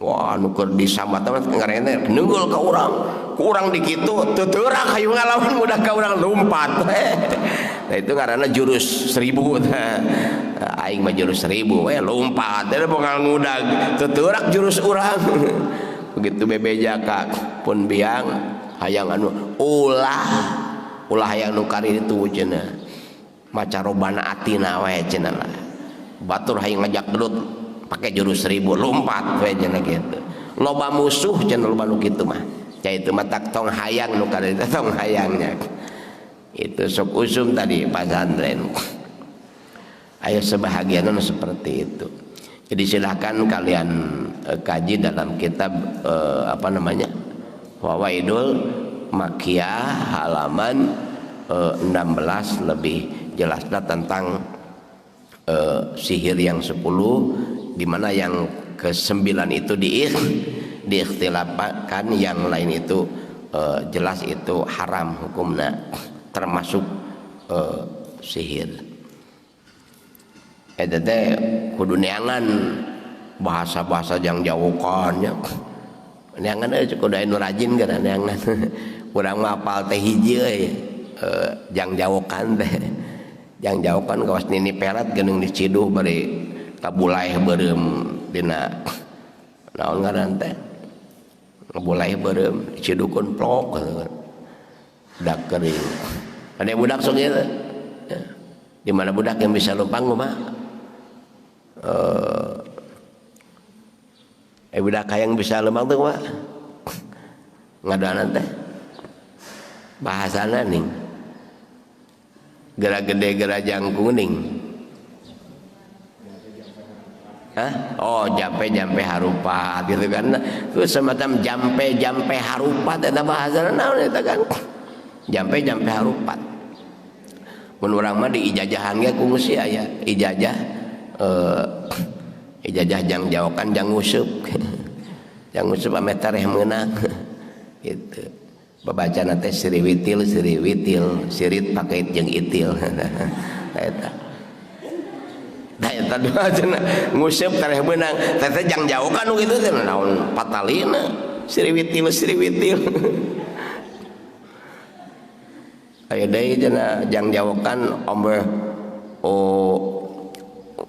wah nu keur disambat teh ngarene nenggel ka urang kurang di kitu teu teurak hayu ngalawan mudah ka urang lompat. Nah itu karena jurus 1000 aing mah jurus 1000 we lompat teh bogal ngudag teu teurak jurus urang. Begitu bebejaka pun biang hayang anu ulah hayang nu kari itu cenah. Maca robana atina we cenah lah. Batur hayang ngajak gelut pakai jurus 1000 lompat we cenah kitu. Loba musuh cenah loba nu kitu mah. Ya itu matak tong hayang nu kada itu tong hayangnya itu sok usum tadi pesantren. Ayo sebahagian seperti itu. Jadi silakan kalian kaji dalam kitab apa namanya Fawaidul Makkiyah halaman 16 lebih jelaslah tentang sihir yang 10 di mana yang ke-9 itu diikhtilafkan, yang lain itu jelas itu haram hukumnya termasuk sihir. Eta teh kudu neangan bahasa-bahasa yang jauhkannya. Neangan kudu anu rajin kana neangan. Urang mah apal teh hiji euy jang jauhkan teh. Jang jauhkan kawas nini perat geuning diciduh bari kabulai beureum dina naon ngaran teh. Kabulai beureum dicidukeun plok dak kering. Ada budak sok ieu. Di mana budak yang bisa lumpang mah? budak yang bisa lembang tuh Pak ngadoanan teh bahasana nih gera gede gera jangkung ning. Oh jampe harupat gitu kan. Itu semacam jampe harupat eta bahasana naon eta kan. Jampe harupat. Mun urang mah di ijajahan ge kungsi aya ijajah ijajah jang jawakan jang ngusup. Jang ngusup ame tareh meunang. Gitu. Babacana teh siriwitil, sirit pakai jeung itil. Eta. Da eta dua cenah ngusup tareh beunang. Teh jang jawakan nu kitu teh naon patalina, siriwitil. Aya deui cenah jang jawakan ombe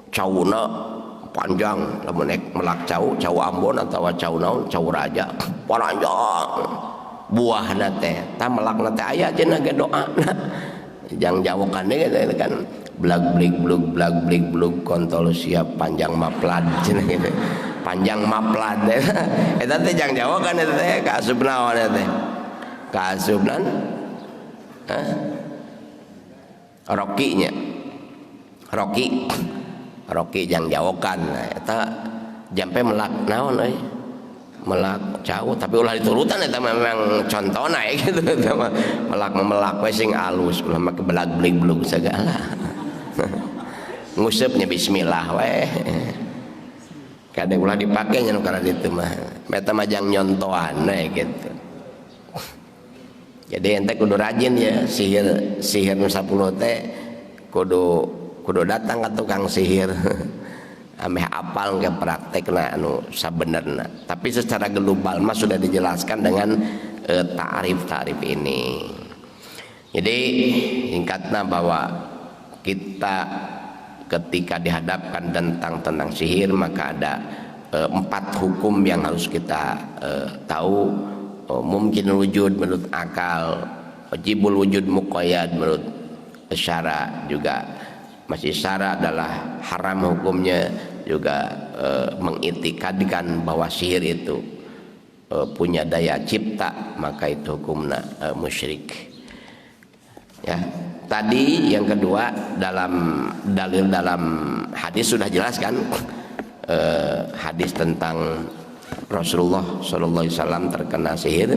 cauna panjang lamun melak cau Ambon atawa cau naon cau raja panjang buahna teh tah melakna teh aya cenah ge doana jang jawakan ge kan blag blig blug kontol siap panjang maplad cenah gitu panjang maplad eta teh jang jawakan eta teh kaasup naon eta teh kaasup naon Rocky jang jawokan eta jampe melak naon euy melak cau tapi ulah diturutan eta memang contona gitu eta mah melak we sing alus ulah make belag blig segala ngusupnya bismillah we kadang ulah dipake nya nu kana ditu mah eta mah jang nyontoan we gitu. Jadi ente kudu rajin ya sihir nu 10 teh kudu datang ka tukang sihir ameh apal ke praktekna anu sabenerna. Tapi secara global mah sudah dijelaskan dengan ta'rif ini. Jadi singkatnya bahwa kita ketika dihadapkan tentang sihir maka ada 4 hukum yang harus kita tahu. Mungkin wujud menurut akal, wajibul wujud muqayyad menurut syara juga masih syara adalah haram hukumnya juga mengitikadkan bahwa sihir itu punya daya cipta maka itu hukumna musyrik. Ya, tadi yang kedua dalam dalil dalam hadis sudah jelaskan hadis tentang Rasulullah sallallahu alaihi wasallam terkena sihir.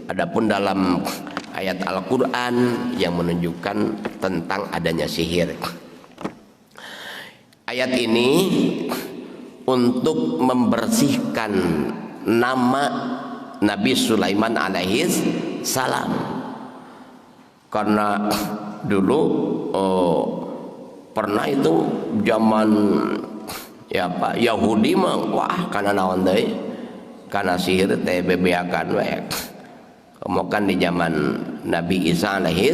Adapun dalam ayat Al-Qur'an yang menunjukkan tentang adanya sihir. Ayat ini untuk membersihkan nama Nabi Sulaiman alaihi salam. Karena dulu pernah itu zaman Yahudi mah wah kana naon deui karena sihir teh bebeakan we. Kemudian di zaman Nabi Isa alaihi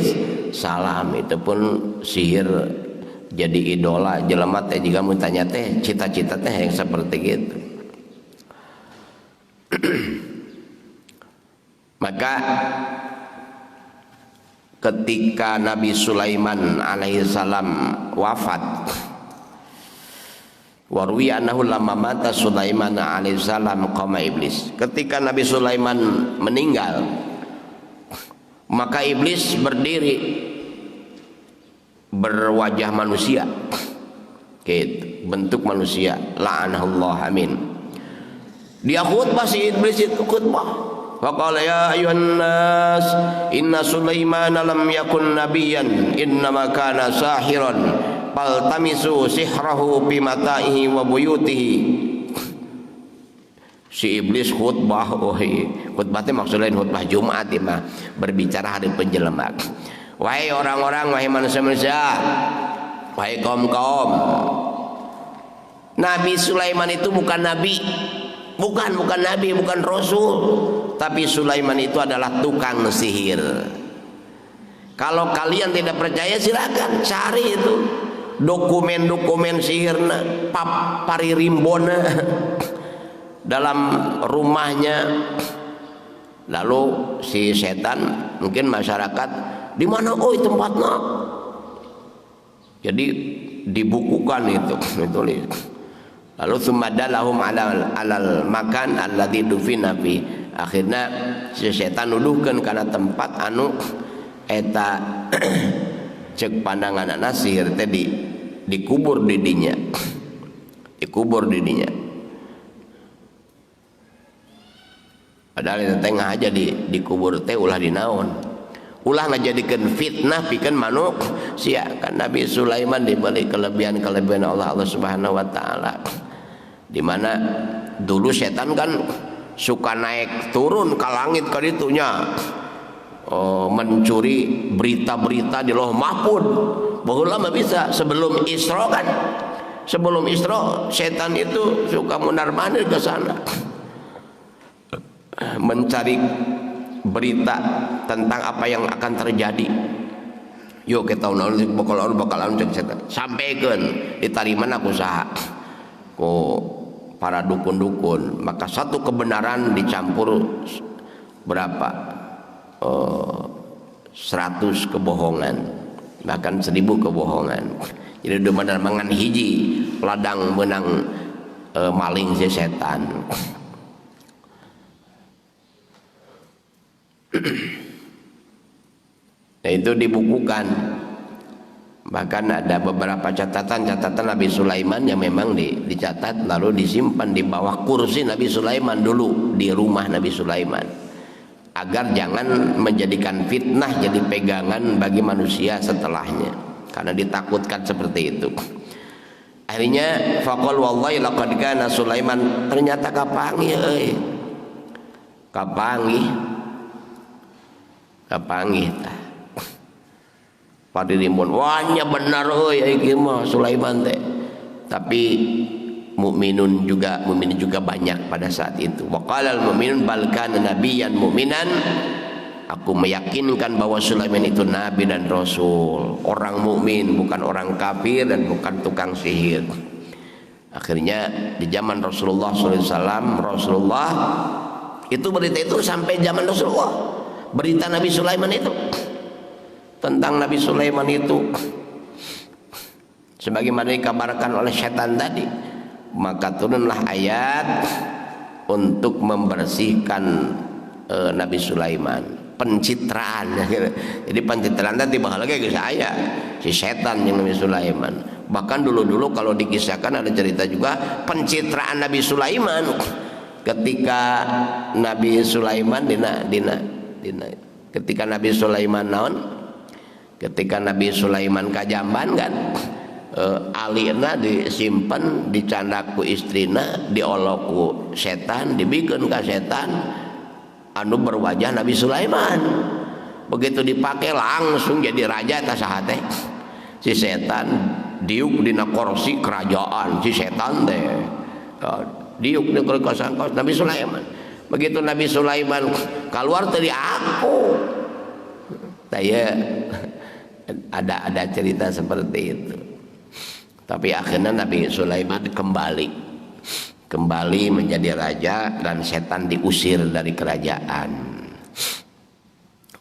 salam itu pun sihir jadi idola jelema teh juga mun tanya teh cita-cita teh yang seperti gitu. Maka ketika Nabi Sulaiman alaihi salam wafat warwi annahu lamma mata Sulaiman alaihi salam qama iblis. Ketika Nabi Sulaiman meninggal maka iblis berdiri berwajah manusia gitu, bentuk manusia la'anahullah amin. Dia khutbah si iblis itu khutbah faqala ya ayuhan nas inna Sulaiman lam yakun nabiyyan innama kana sahiran faltamisu sihrahu bi mata'ihi wa buyutihi. Si iblis khutbah khutbah teh maksudnya khutbah Jumat mah berbicara hari penjelma. Wahai orang-orang, wahai manusia-manusia, wahai kaum-kaum, Nabi Sulaiman itu bukan nabi, bukan nabi, bukan rasul, tapi Sulaiman itu adalah tukang sihir. Kalau kalian tidak percaya silakan cari itu dokumen-dokumen sihirna, paririmbona dalam rumahnya. Lalu si setan mungkin masyarakat di mana tempatnya, jadi dibukukan itu Lalu sumadalahum alal makan alladzi dufina fi. Akhirna si setan nuduhkeun kana tempat anu eta cek pandangan anak sihir teh dikubur di dinya. Dikubur di dinya. Padahal itu tengah aja dikubur teh ulah dinaon. Ulah ngajadikeun fitnah pikeun manusia. Kan Nabi Sulaiman diberi kelebihan-kelebihan Allah Subhanahu wa taala. Di mana dulu setan kan suka naik turun ke langit ka ditunya. Mencuri berita-berita di Lauh Mahfuz. Baheula mah bisa sebelum Isra kan. Sebelum Isra setan itu suka mundar-mandir ke sana. Mencari berita tentang apa yang akan terjadi. Yuk kita bakalan sampaikan ditarimana usaha ku para dukun-dukun. Maka satu kebenaran dicampur berapa 100 kebohongan, bahkan 1000 kebohongan. Jadi udah mangan hiji ladang benang maling si setan. Nah itu dibukukan. Bahkan ada beberapa catatan Nabi Sulaiman yang memang dicatat lalu disimpan di bawah kursi Nabi Sulaiman dulu di rumah Nabi Sulaiman, agar jangan menjadikan fitnah jadi pegangan bagi manusia setelahnya, karena ditakutkan seperti itu. Akhirnya faqal wallahi laqad kana Sulaiman, ternyata kapanggih tah padirimun wanya benar iki mah Sulaiman teh. Tapi mukmin juga banyak pada saat itu. Wa qalal mu'minun bal kana nabiyyan mu'minan, aku meyakinkan bahwa Sulaiman itu nabi dan rasul, orang mukmin, bukan orang kafir dan bukan tukang sihir. Akhirnya di zaman Rasulullah SAW, Rasulullah itu berita itu sampai zaman Rasulullah, berita Nabi Sulaiman itu, tentang Nabi Sulaiman itu sebagaimana dikabarkan oleh setan tadi. Maka turunlah ayat untuk membersihkan Nabi Sulaiman, pencitraan. Jadi pencitraan tadi bakal lagi saya si setan yang Nabi Sulaiman. Bahkan dulu kalau dikisahkan ada cerita juga pencitraan Nabi Sulaiman ketika Nabi Sulaiman ketika Nabi Sulaiman ketika Nabi Sulaiman kajamban kan, alina disimpan dicandaku istrina, dioloku setan, dibikin ka setan anu berwajah Nabi Sulaiman. Begitu dipakai langsung jadi raja atas hati si setan, diuk dina kursi kerajaan si setan teh, diuk di kursi Nabi Sulaiman. Begitu Nabi Sulaiman keluar dari aku, saya ada cerita seperti itu. Tapi akhirnya Nabi Sulaiman kembali menjadi raja dan setan diusir dari kerajaan.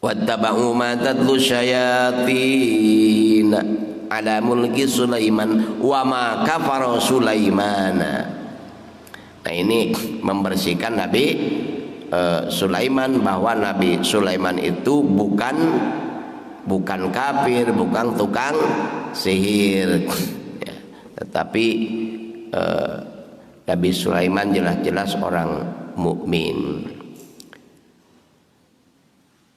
Wattaba'u ma tatlu syayatin ala mulki Sulaiman wa ma kafara Sulaimana. Nah ini membersihkan Nabi Sulaiman, bahwa Nabi Sulaiman itu bukan kafir, bukan tukang sihir, ya. Tetapi Nabi Sulaiman jelas-jelas orang mukmin.